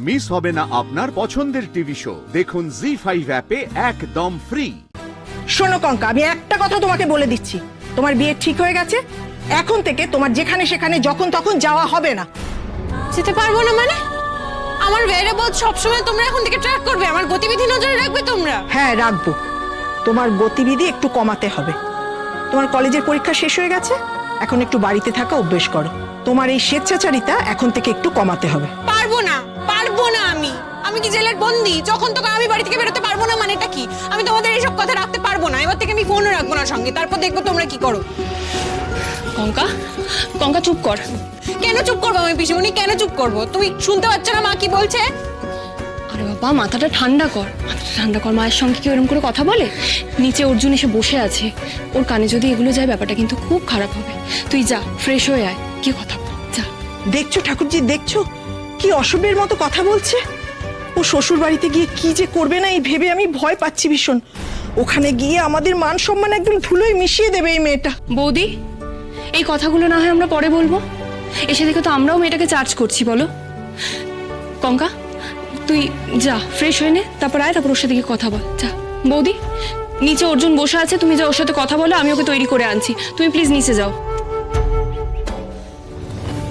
Miss হবে না আপনার পছন্দের টিভি শো। দেখুন জি5 অ্যাপে একদম ফ্রি। শোনো কঙ্কা, আমি একটা কথা তোমাকে বলে দিচ্ছি, তোমার বিয়ে ঠিক হয়ে গেছে। এখন থেকে তোমার যেখানে সেখানে যখন তখন যাওয়া হবে না। যেতে পারবো না মানে? আমার ভেরিয়েবল সবসময় তোমরা এখন থেকে ট্র্যাক করবে, আমার গতিবিধি নজরে রাখবে তোমরা? হ্যাঁ, রাখবো। তোমার গতিবিধি একটু কমাতে হবে। তোমার কলেজের পরীক্ষা শেষ হয়ে গেছে, এখন একটু বাড়িতে থাকা অভ্যেস করো। তোমার এই স্বেচ্ছাচারিতা এখন থেকে একটু কমাতে হবে। পারবো না, পারবো না। আমি কি জেলের বন্দি? যখন তখন আমি বাড়ি থেকে বেরোতে পারবো না মানে এটা কি? আমি তোমাদের এইসব কথা রাখতে পারবো না। এবার থেকে আমি ফোনও রাখবো না সঙ্গে, তারপর দেখবো তোমরা কি করো। কঙ্কা, কঙ্কা চুপ কর। কেন চুপ করবো আমি পিসিমণি? কেন চুপ করবো? তুমি শুনতে পাচ্ছ না মা কি বলছে? আরে বাবা, মাথাটা ঠান্ডা কর, মাথাটা ঠান্ডা কর। মায়ের সঙ্গে কি এরকম করে কথা বলে? নিচে অর্জুন এসে বসে আছে, ওর কানে যদি এগুলো যায় ব্যাপারটা কিন্তু খুব খারাপ হবে। তুই যা, ফ্রেশ হয়ে আয়, কি কথা বল, যা। দেখছো ঠাকুরজি, দেখছো কি অসভ্যের মতো কথা বলছে। ও শ্বশুর বাড়িতে গিয়ে কি যে করবে না এই ভেবে আমি ভয় পাচ্ছি ভীষণ। ওখানে গিয়ে আমাদের মান সম্মান একদম ধুলোয় মিশিয়ে দেবে এই মেয়েটা। বৌদি, এই কথাগুলো না হয় আমরা পরে বলবো। এসে দেখো তো আমরাও মেয়েটাকে চার্জ করছি, বলো। কঙ্কা, তুই যা, ফ্রেশ হয়ে নে, তারপর আয়, তারপর ওর সাথে গিয়ে কথা বল, যা। বৌদি, নিচে অর্জুন বসে আছে, তুমি যা ওর সাথে কথা বলো, আমি ওকে তৈরি করে আনছি। তুমি প্লিজ নিচে যাও।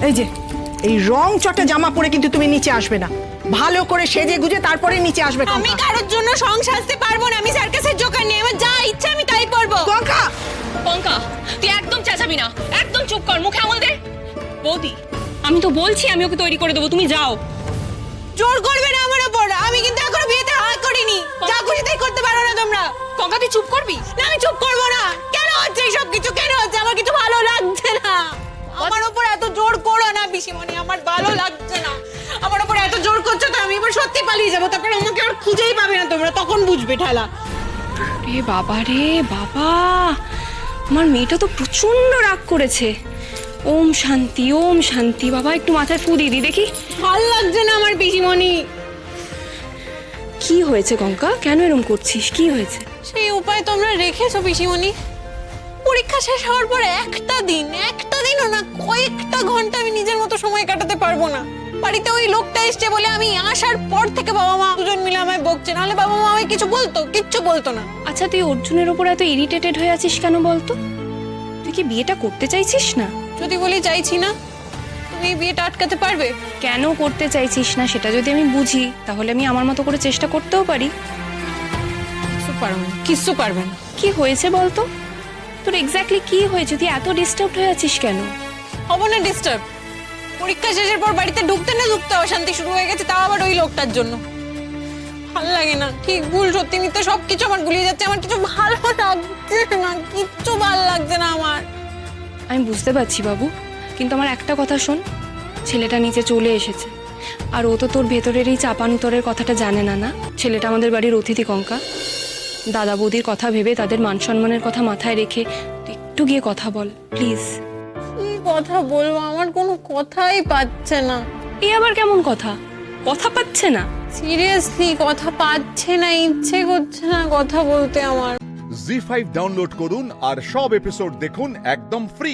এই যে এই রং চটা জামা পরে কিন্তু তুমি নিচে আসবে না। ভালো করে সেজে গুজে তারপরে নিচে আসবে। আমি কারোর জন্য সং সাজতে পারবো না। আমি সার্কাসের জোকার নিয়ে আমার যা ইচ্ছা আমি তাই করবো। কঙ্কা, কঙ্কা, তুই একদম চেঁচাবি না, একদম চুপ কর, মুখে আঙুল দে। বৌদি, আমি তো বলছি আমি ওকে তৈরি করে দেবো, তুমি যাও। জোর করবে না আমার উপর। আমি কিন্তু এখনো বিয়েতে হাত করিনি। যা খুশি তাই করতে পারো না তোমরা। কঙ্কা, তুই চুপ করবি? না, আমি চুপ করবো না। কেন হচ্ছে এইসব কিছু? কেন হচ্ছে? আমার কিছু ভালো লাগছে না। আমার উপর এত জোর করো না পিসিমণি, আমার ভালো লাগছে না। আমার উপর এত জোর করছো তো আমি এবার সত্যি পালিয়ে যাবো। তারপর আমাকে আর খুঁজেই পাবে না তোমরা, তখন বুঝবে ঠেলা। রে বাবা, রে বাবা, আমার মেয়েটা তো প্রচন্ড রাগ করেছে। ওম শান্তি, ওম শান্তি। বাবা, একটু মাথায় ফু দিয়ে দি দেখি। ভাল লাগছে না আমার পিসিমণি। কি হয়েছে কঙ্কা? কেন এরম করছিস? কি হয়েছে? সেই উপায় তোমরা রেখেছো পিসিমণি? পরীক্ষা শেষ হওয়ার পর একটা দিনও না, কয়েকটা ঘন্টা আমি নিজের মতো সময় কাটাতে পারবো না। বাড়িতে ওই লোকটা এসছে বলে আমি আসার পর থেকে বাবা মা দুজন মিলে আমায় বকছে, নাহলে বাবা মা আমায় কিছু বলতো? কিচ্ছু বলতো না। আচ্ছা, তুই অর্জুনের ওপর এত ইরিটেটেড হয়ে আছিস কেন বলতো? তুই কি বিয়েটা করতে চাইছিস না? যদি বলি চাইছি না, তুমি এই বিয়েটা আটকাতে পারবে? কেন করতে চাইছিস না সেটা যদি আমি বুঝি, তাহলে আমি আমার মতো করে চেষ্টা করতেও পারি। কিচ্ছু পারবে না, কিচ্ছু পারবে না। কি হয়েছে বলতো? তোর এক্স্যাক্টলি কি হয়েছে? তুই এত ডিস্টার্বড হয়ে আছিস কেন? হবো না ডিস্টার্ব? পরীক্ষা শেষের পর বাড়িতে ঢুকতে না ঢুকতে অশান্তি শুরু হয়ে গেছে, তাও আবার ওই লোকটার জন্য। ভাল লাগে না। ঠিক ভুল সত্যি মিথ্যে সবকিছু আমার গুলিয়ে যাচ্ছে। আমার কিছু ভালো লাগছে না, কিচ্ছু ভালো লাগছে না আমার। আমি বুঝতে পারছি বাবু, কিন্তু আমার একটা কথা শোন। ছেলেটা নিচে চলে এসেছে, আর ও তো তোর ভেতরের এই চাপানুতরের কথাটা জানে না। না, ছেলেটা আমাদের বাড়ির অতিথি কঙ্কা। দাদা বৌদির কথা ভেবে, তাদের মান সম্মানের কথা মাথায় রেখে তুই একটু গিয়ে কথা বল প্লিজ। কি কথা বলবো? আমার কোনো কথাই পাচ্ছে না। এ আবার কেমন কথা? কথা পাচ্ছে না? সিরিয়াসলি কথা পাচ্ছে না, ইচ্ছে করছে না কথা বলতে আমার। জি5 ডাউনলোড করুন আর সব এপিসোড দেখুন একদম ফ্রি।